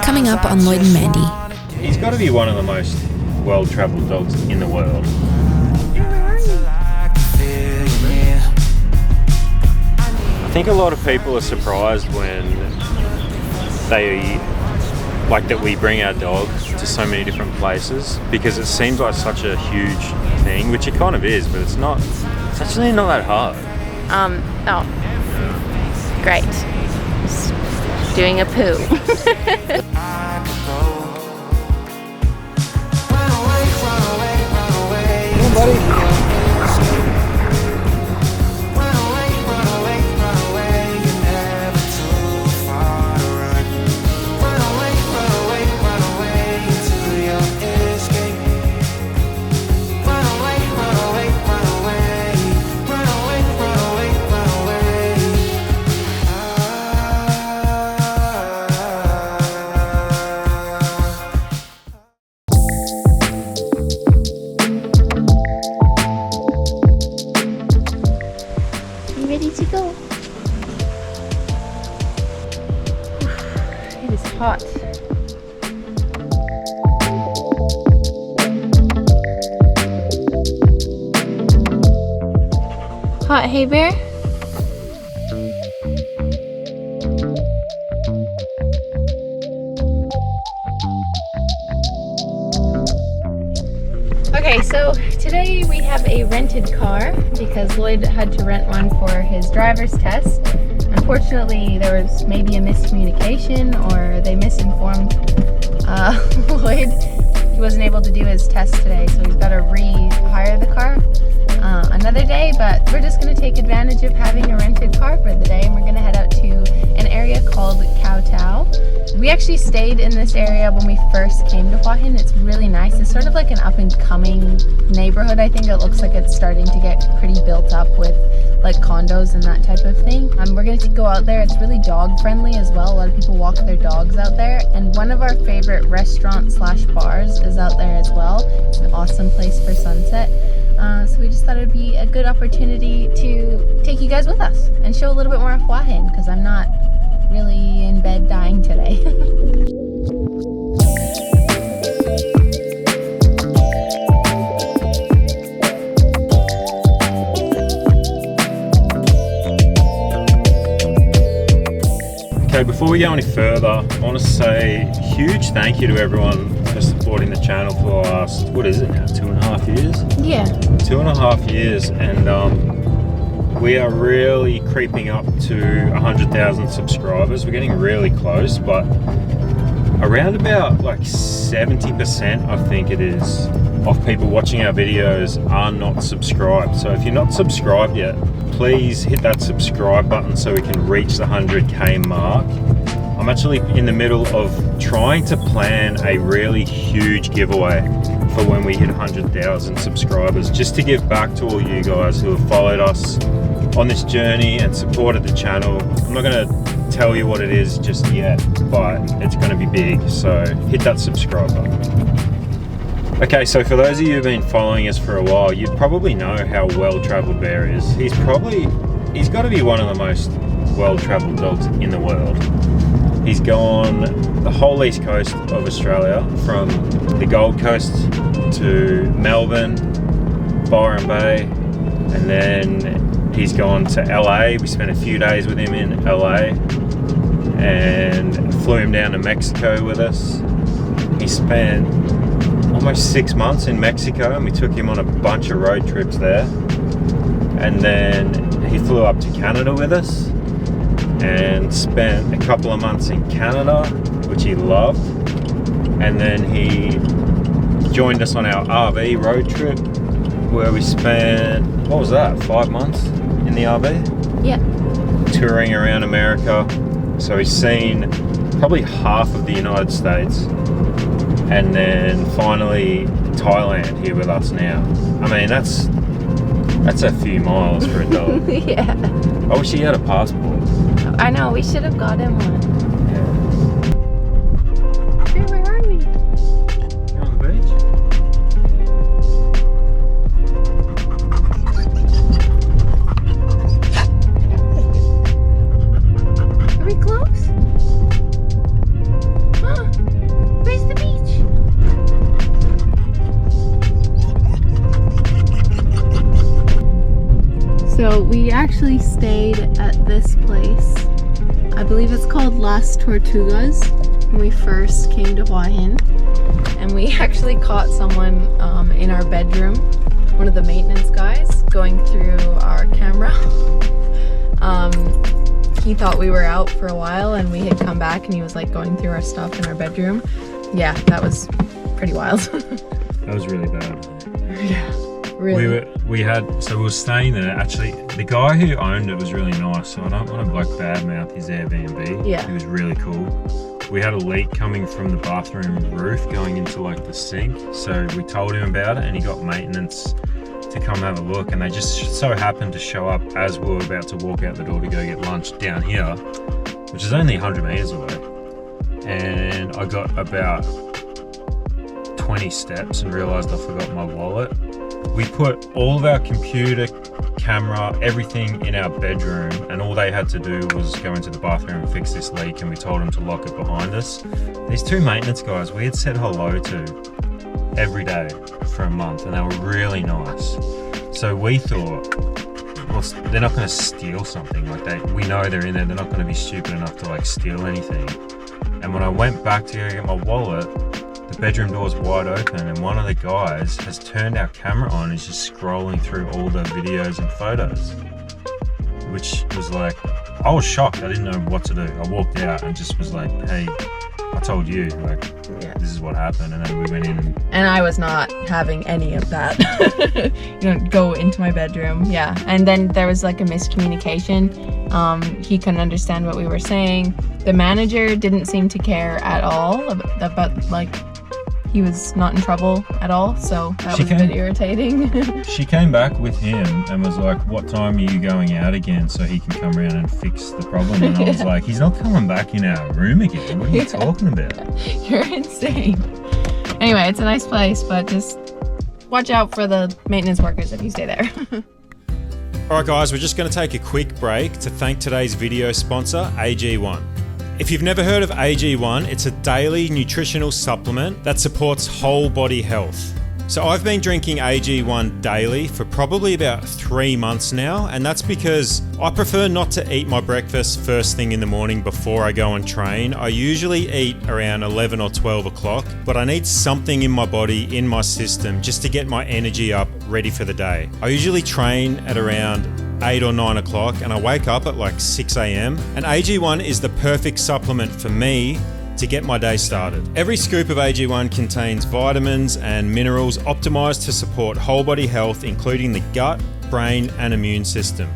Coming up on Lloyd and Mandy. He's got to be one of the most well-travelled dogs in the world. I think a lot of people are surprised when that we bring our dog to so many different places, because it seems like such a huge thing, which it kind of is, but it's actually not that hard. Great. Just doing a poo. Come on, buddy. Hot. Hot, hey bear? Okay, so today we have a rented car because Lloyd had to rent one for his driver's test. Unfortunately, there was maybe a miscommunication or they misinformed Lloyd. He wasn't able to do his test today, so he's got to re-hire the car another day, but we're just going to take advantage of having a rented car for the day, and we're going to head out to an area called Khao Tao. We actually stayed in this area when we first came to Hua Hin. It's really nice. It's sort of like an up-and-coming neighborhood. I think it looks like it's starting to get pretty built up with like condos and that type of thing. We're going to go out there. It's really dog friendly as well. A lot of people walk their dogs out there, and one of our favorite restaurants slash bars is out there as well. It's an awesome place for sunset. So we just thought it would be a good opportunity to take you guys with us and show a little bit more of Hua Hin, because I'm not really in bed dying today. Okay, before we go any further, I want to say a huge thank you to everyone for supporting the channel for the last, what is it now, 2.5 years? Yeah. 2.5 years, and we are really creeping up to 100,000 subscribers. We're getting really close, but around about like 70%, I think it is, of people watching our videos are not subscribed. So if you're not subscribed yet, please hit that subscribe button so we can reach the 100k mark. I'm actually in the middle of trying to plan a really huge giveaway for when we hit 100,000 subscribers, just to give back to all you guys who have followed us on this journey and supported the channel. I'm not going to tell you what it is just yet, but it's going to be big, so hit that subscribe button. Okay, so for those of you who've been following us for a while, you probably know how well-travelled Bear is. He's got to be one of the most well-travelled dogs in the world. He's gone the whole east coast of Australia, from the Gold Coast to Melbourne, Byron Bay, and then he's gone to LA. We spent a few days with him in LA and flew him down to Mexico with us. He spent almost 6 months in Mexico, and we took him on a bunch of road trips there. And then he flew up to Canada with us and spent a couple of months in Canada, which he loved. And then he joined us on our RV road trip, where we spent, what was that, 5 months in the RV? Yeah. Touring around America. So he's seen probably half of the United States. And then finally Thailand here with us now. I mean, that's a few miles for a dog. Yeah. I wish he had a passport. I know, we should have got him one. Yeah. Hey, where are we? You're on the beach? Are we close? So we actually stayed at this place. I believe it's called Las Tortugas when we first came to Hua Hin. And we actually caught someone in our bedroom, one of the maintenance guys, going through our camera. He thought we were out for a while and we had come back and he was like going through our stuff in our bedroom. Yeah, that was pretty wild. That was really bad. Yeah, really. We were staying there. Actually, the guy who owned it was really nice, so I don't want to like badmouth his Airbnb. Yeah. He was really cool. We had a leak coming from the bathroom roof going into like the sink, so we told him about it and he got maintenance to come have a look, and they just so happened to show up as we were about to walk out the door to go get lunch down here, which is only 100 meters away. And I got about 20 steps and realized I forgot my wallet. We put all of our computer, camera, everything in our bedroom, and all they had to do was go into the bathroom and fix this leak, and we told them to lock it behind us. These two maintenance guys we had said hello to every day for a month, and they were really nice. So we thought, well, they're not going to steal something. Like we know they're in there. They're not going to be stupid enough to like steal anything. And when I went back to go get my wallet, the bedroom door's wide open, and one of the guys has turned our camera on and is just scrolling through all the videos and photos, which was like, I was shocked. I didn't know what to do. I walked out and just was like, hey, I told you, like, yeah, this is what happened. And then we went in and I was not having any of that. Go into my bedroom. Yeah. And then there was like a miscommunication. He couldn't understand what we were saying. The manager didn't seem to care at all about like, he was not in trouble at all, so that was a bit irritating. She came back with him and was like, what time are you going out again so he can come around and fix the problem? And I was like, he's not coming back in our room again. What are you talking about? You're insane. Anyway, it's a nice place, but just watch out for the maintenance workers if you stay there. Alright guys, we're just going to take a quick break to thank today's video sponsor, AG1. If you've never heard of AG1, it's a daily nutritional supplement that supports whole body health. So I've been drinking AG1 daily for probably about 3 months now, and that's because I prefer not to eat my breakfast first thing in the morning before I go and train. I usually eat around 11 or 12 o'clock, but I need something in my body, in my system, just to get my energy up, ready for the day. I usually train at around 8 or 9 o'clock and I wake up at like 6 a.m. and AG1 is the perfect supplement for me to get my day started. Every scoop of AG1 contains vitamins and minerals optimized to support whole body health, including the gut, brain, and immune system.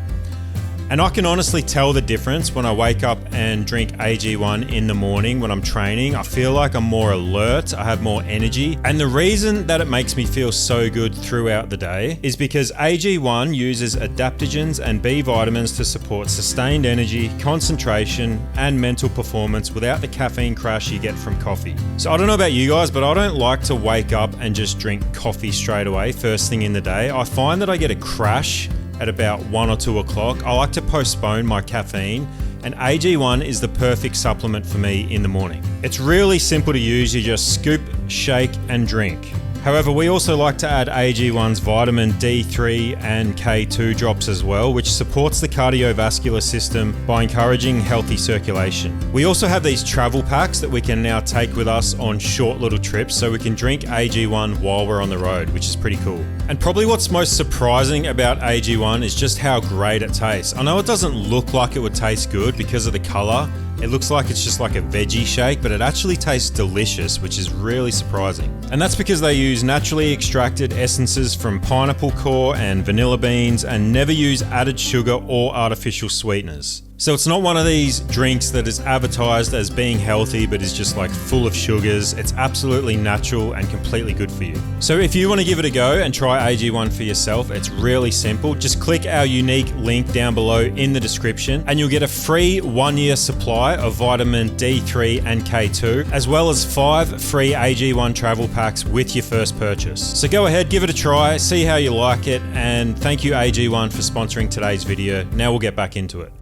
And I can honestly tell the difference when I wake up and drink AG1 in the morning when I'm training. I feel like I'm more alert, I have more energy. And the reason that it makes me feel so good throughout the day is because AG1 uses adaptogens and B vitamins to support sustained energy, concentration, and mental performance without the caffeine crash you get from coffee. So I don't know about you guys, but I don't like to wake up and just drink coffee straight away first thing in the day. I find that I get a crash at about 1 or 2 o'clock. I like to postpone my caffeine, and AG1 is the perfect supplement for me in the morning. It's really simple to use. You just scoop, shake, and drink. However, we also like to add AG1's vitamin D3 and K2 drops as well, which supports the cardiovascular system by encouraging healthy circulation. We also have these travel packs that we can now take with us on short little trips, so we can drink AG1 while we're on the road, which is pretty cool. And probably what's most surprising about AG1 is just how great it tastes. I know it doesn't look like it would taste good because of the color. It looks like it's just like a veggie shake, but it actually tastes delicious, which is really surprising. And that's because they use naturally extracted essences from pineapple core and vanilla beans and never use added sugar or artificial sweeteners. So it's not one of these drinks that is advertised as being healthy but is just like full of sugars. It's absolutely natural and completely good for you. So if you want to give it a go and try AG1 for yourself, it's really simple. Just click our unique link down below in the description and you'll get a free 1-year supply of vitamin D3 and K2, as well as 5 free AG1 travel packs with your first purchase. So go ahead, give it a try, see how you like it, and thank you AG1 for sponsoring today's video. Now we'll get back into it.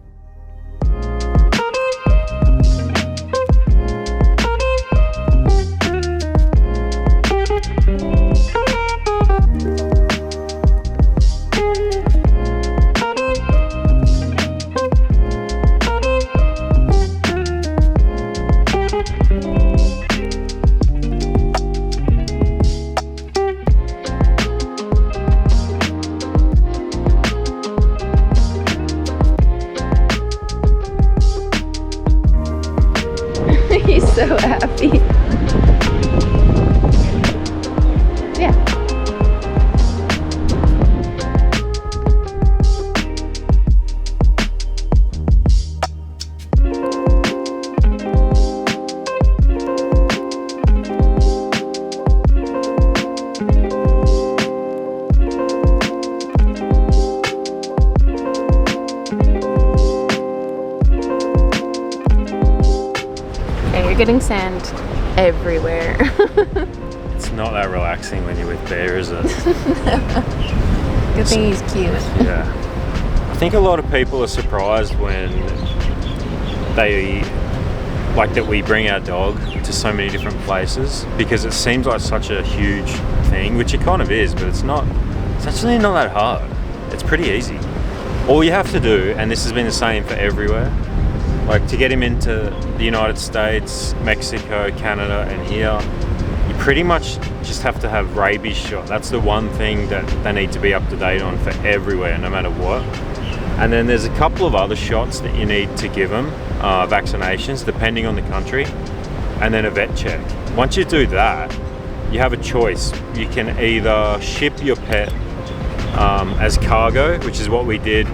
so happy. Yeah. You're getting sand everywhere. It's not that relaxing when you're with Bear, is it? Good thing he's cute. Yeah. I think a lot of people are surprised when they like that we bring our dog to so many different places, because it seems like such a huge thing, which it kind of is, but it's actually not that hard. It's pretty easy. All you have to do, and this has been the same for everywhere, like to get him into the United States, Mexico, Canada, and here, you pretty much just have to have rabies shot. That's the one thing that they need to be up to date on for everywhere, no matter what. And then there's a couple of other shots that you need to give them, vaccinations, depending on the country, and then a vet check. Once you do that, you have a choice. You can either ship your pet as cargo, which is what we did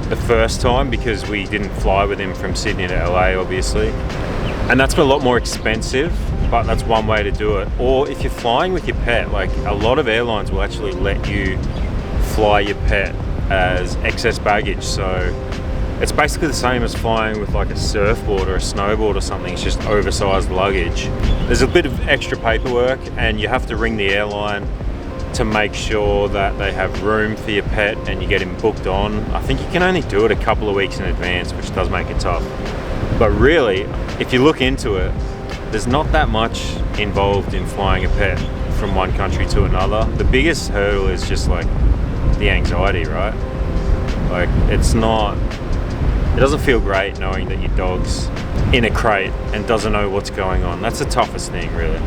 the first time because we didn't fly with him from Sydney to LA, obviously. And that's a lot more expensive, but that's one way to do it. Or if you're flying with your pet, like a lot of airlines will actually let you fly your pet as excess baggage. So it's basically the same as flying with like a surfboard or a snowboard or something. It's just oversized luggage. There's a bit of extra paperwork and you have to ring the airline to make sure that they have room for your pet and you get him booked on. I think you can only do it a couple of weeks in advance, which does make it tough. But really, if you look into it, there's not that much involved in flying a pet from one country to another. The biggest hurdle is just like the anxiety, right? Like it doesn't feel great knowing that your dog's in a crate and doesn't know what's going on. That's the toughest thing, really.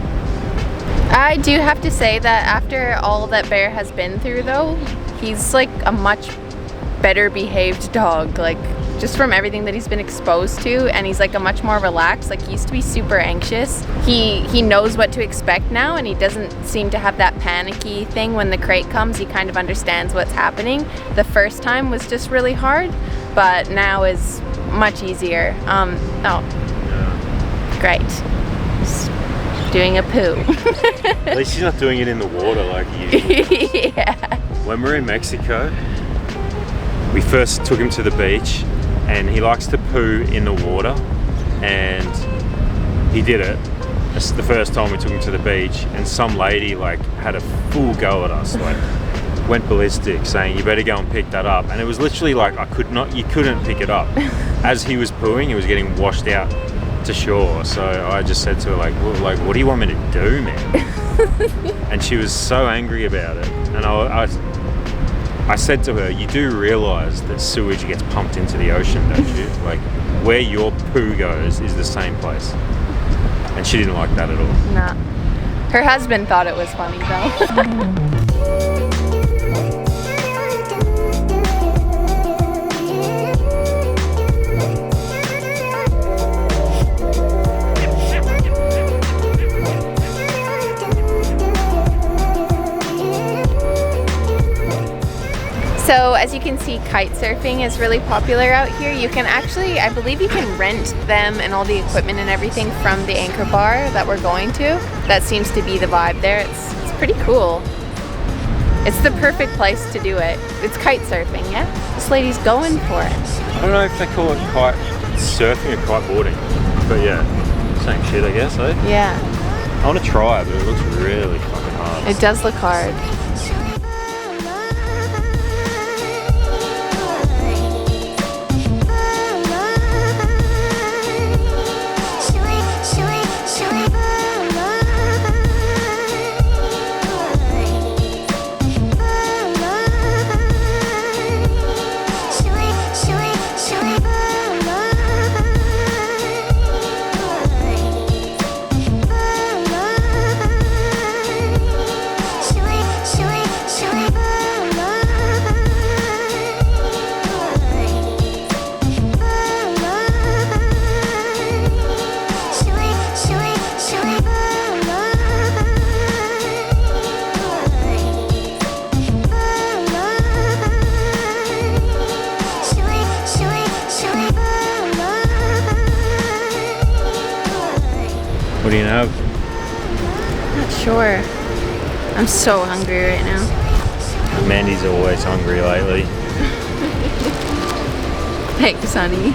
I do have to say that after all that Bear has been through though, he's like a much better behaved dog, like just from everything that he's been exposed to, and he's like a much more relaxed. Like he used to be super anxious. He knows what to expect now, and he doesn't seem to have that panicky thing when the crate comes. He kind of understands what's happening. The first time was just really hard, but now is much easier. Great. Doing a poo. At least he's not doing it in the water like usual. Yeah. When we're in Mexico, we first took him to the beach and he likes to poo in the water, and he did it. It's the first time we took him to the beach, and some lady like had a full go at us, like went ballistic, saying you better go and pick that up. And it was literally like you couldn't pick it up. As he was pooing, he was getting washed out to shore. So I just said to her like what do you want me to do, man? And she was so angry about it, and I said to her, you do realise that sewage gets pumped into the ocean, don't you? Like where your poo goes is the same place. And she didn't like that at all. Nah. Her husband thought it was funny though. So as you can see, kite surfing is really popular out here. You can actually, I believe you can rent them and all the equipment and everything from the anchor bar that we're going to. That seems to be the vibe there. It's pretty cool. It's the perfect place to do it. It's kite surfing, yeah? This lady's going for it. I don't know if they call it kite surfing or kite boarding, but yeah, same shit I guess, eh? Yeah. I want to try it, but it looks really fucking hard. It does look hard. gonna have? Not sure. I'm so hungry right now. Mandy's always hungry lately. Thanks, honey.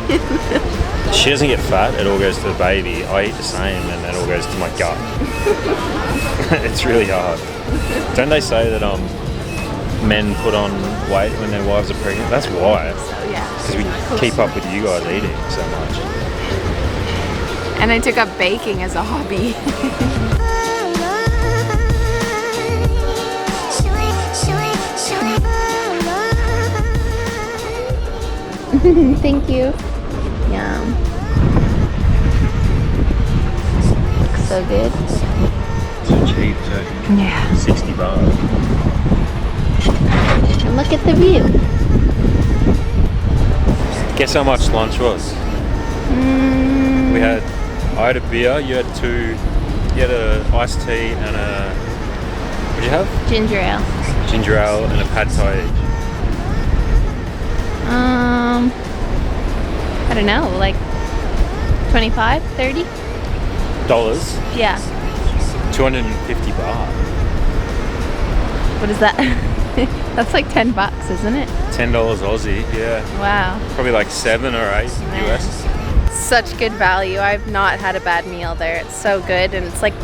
She doesn't get fat, it all goes to the baby. I eat the same and it all goes to my gut. It's really hard. Don't they say that men put on weight when their wives are pregnant? That's why. So yeah. Because we keep up with you guys eating so much. And I took up baking as a hobby. Thank you. Yum. Looks so good. So cheap too. Yeah. 60 baht. And look at the view. Guess how much lunch was? I had a beer, you had an iced tea and a, what'd you have? Ginger ale. Ginger ale and a pad thai each. I don't know, like 25, 30? Dollars? Yeah. 250 baht. What is that? That's like $10, isn't it? $10 Aussie, yeah. Wow. Probably like 7 or 8 US. Such good value. I've not had a bad meal there. It's so good and it's like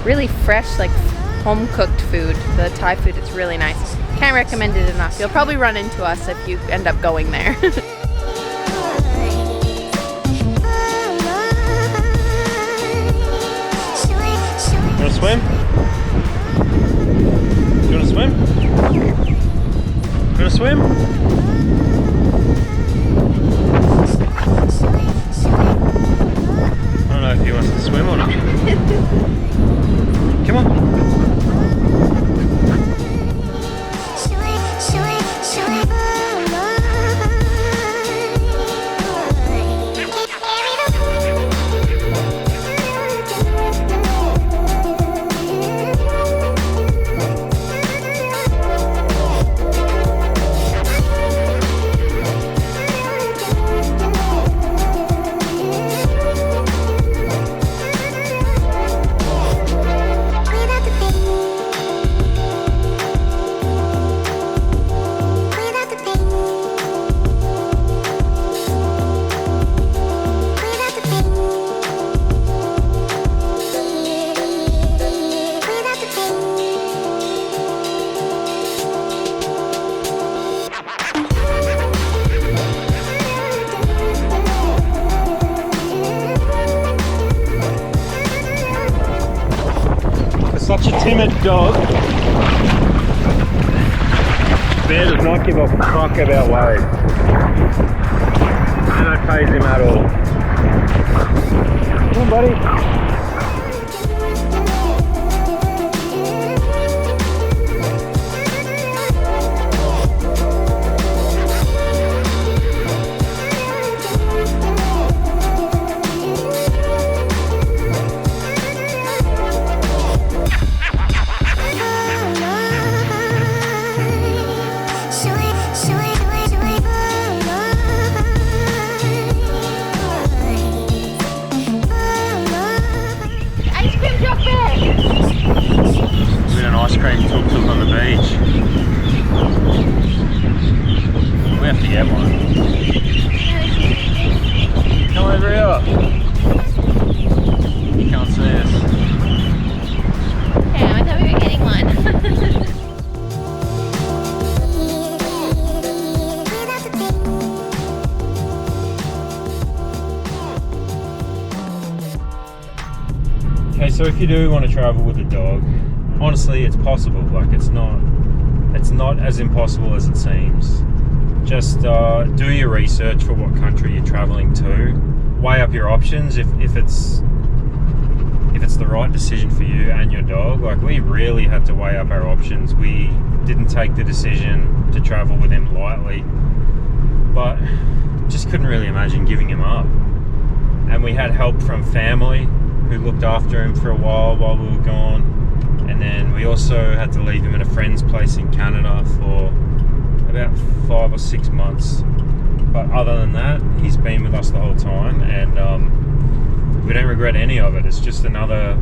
really fresh, like home cooked food. The Thai food, it's really nice. Can't recommend it enough. You'll probably run into us if you end up going there. You wanna swim? You wanna swim? You wanna swim? I don't know if he wants to swim or not. Come on. Such a timid dog. Bear does not give a fuck about Lloyd. And I praise him at all. Come on, buddy. Ice cream tuk-tuk on the beach. We have to get one. Come over here. You can't see us. Okay, I thought we were getting one. Okay, so if you do want to travel with a dog, honestly, it's possible. Like, it's not as impossible as it seems. Just do your research for what country you're traveling to. Weigh up your options if it's the right decision for you and your dog. Like, we really had to weigh up our options. We didn't take the decision to travel with him lightly, but just couldn't really imagine giving him up. And we had help from family who looked after him for a while we were gone. And then we also had to leave him at a friend's place in Canada for about 5 or 6 months. But other than that, he's been with us the whole time, and we don't regret any of it. It's just another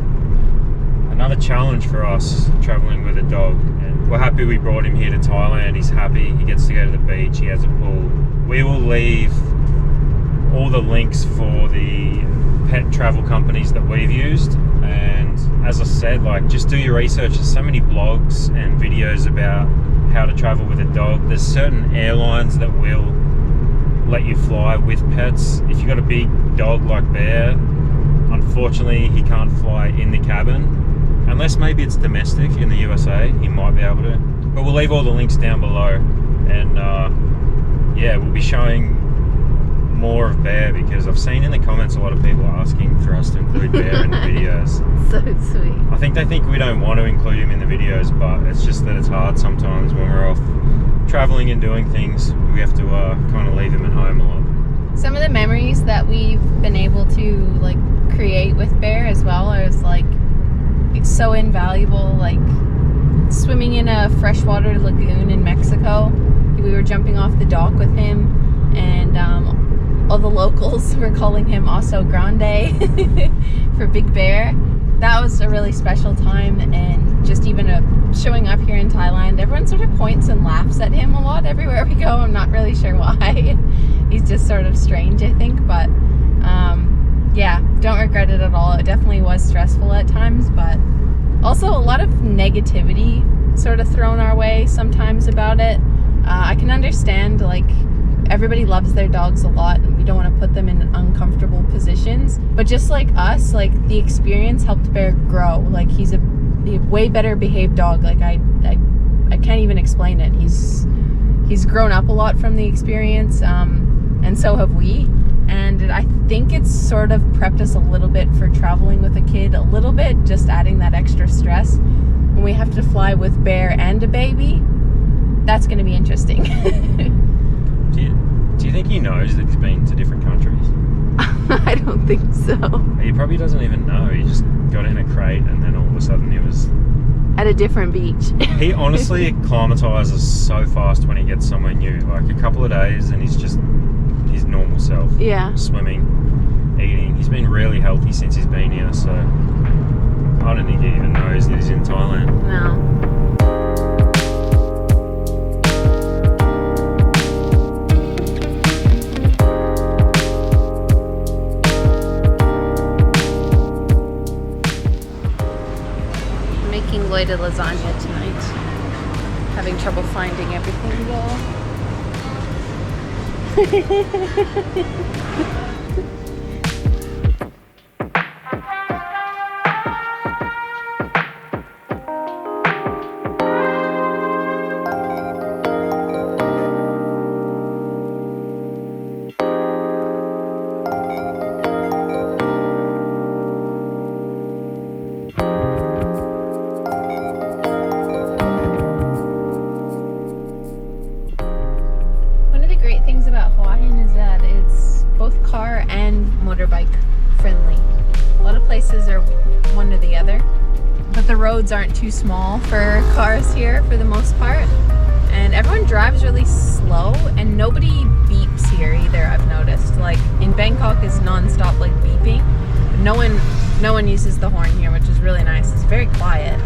another challenge for us traveling with a dog, and we're happy we brought him here to Thailand. He's happy, he gets to go to the beach, he has a pool. We will leave all the links for the pet travel companies that we've used, and as I said, like, just do your research. There's so many blogs and videos about how to travel with a dog. There's certain airlines that will let you fly with pets. If you've got a big dog like Bear, unfortunately he can't fly in the cabin, unless maybe it's domestic in the USA, he might be able to. But we'll leave all the links down below, and yeah, we'll be showing more of Bear, because I've seen in the comments a lot of people asking for us to include Bear in the videos. So sweet. I think they think we don't want to include him in the videos, but it's just that it's hard sometimes when we're off traveling and doing things. We have to kind of leave him at home a lot. Some of the memories that we've been able to like create with Bear as well is like, it's so invaluable. Like swimming in a freshwater lagoon in Mexico, we were jumping off the dock with him, and all the locals were calling him Oso Grande for Big Bear. That was a really special time, and just even showing up here in Thailand, everyone sort of points and laughs at him a lot everywhere we go. I'm not really sure why. He's just sort of strange, I think, but yeah, don't regret it at all. It definitely was stressful at times, but also a lot of negativity sort of thrown our way sometimes about it. I can understand, like, everybody loves their dogs a lot, and we don't want to put them in uncomfortable positions, but just like us, like, the experience helped Bear grow. Like, he's a way better behaved dog. Like, I can't even explain it. He's grown up a lot from the experience, and so have we, and I think it's sort of prepped us a little bit for traveling with a kid, a little bit, just adding that extra stress when we have to fly with Bear and a baby. That's going to be interesting. Do you think he knows that he's been to different countries? I don't think so. He probably doesn't even know. He just got in a crate and then all of a sudden he was at a different beach. He honestly acclimatizes so fast when he gets somewhere new. Like a couple of days and he's just his normal self. Yeah. Swimming, eating. He's been really healthy since he's been here, so I don't think he even knows that he's in Thailand. No. Lloyd a lasagna tonight. Having trouble finding everything though. Motorbike friendly. A lot of places are one or the other, but the roads aren't too small for cars here for the most part, and everyone drives really slow and nobody beeps here either. I've noticed, like in Bangkok is non-stop like beeping, but no one uses the horn here, which is really nice. It's very quiet.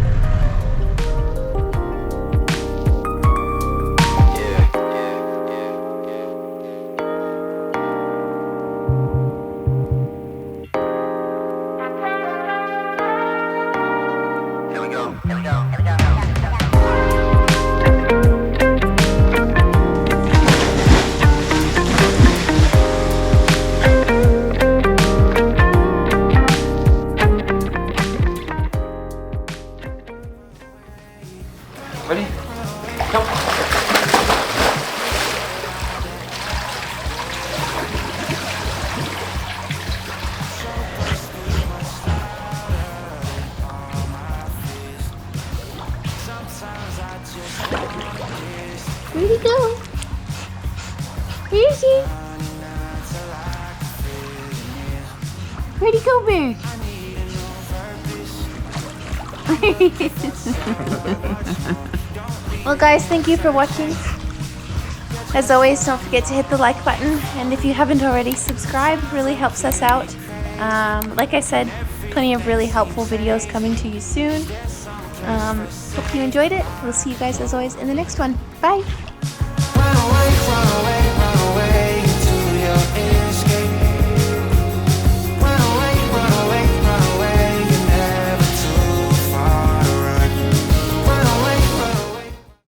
Ready? Come. Where'd he go? Where is he? Where'd he go, Bear? Well guys, thank you for watching. As always, don't forget to hit the like button, and if you haven't already, subscribe. Really helps us out. Like I said, plenty of really helpful videos coming to you soon. Hope you enjoyed it. We'll see you guys as always in the next one. Bye. Run away, run away.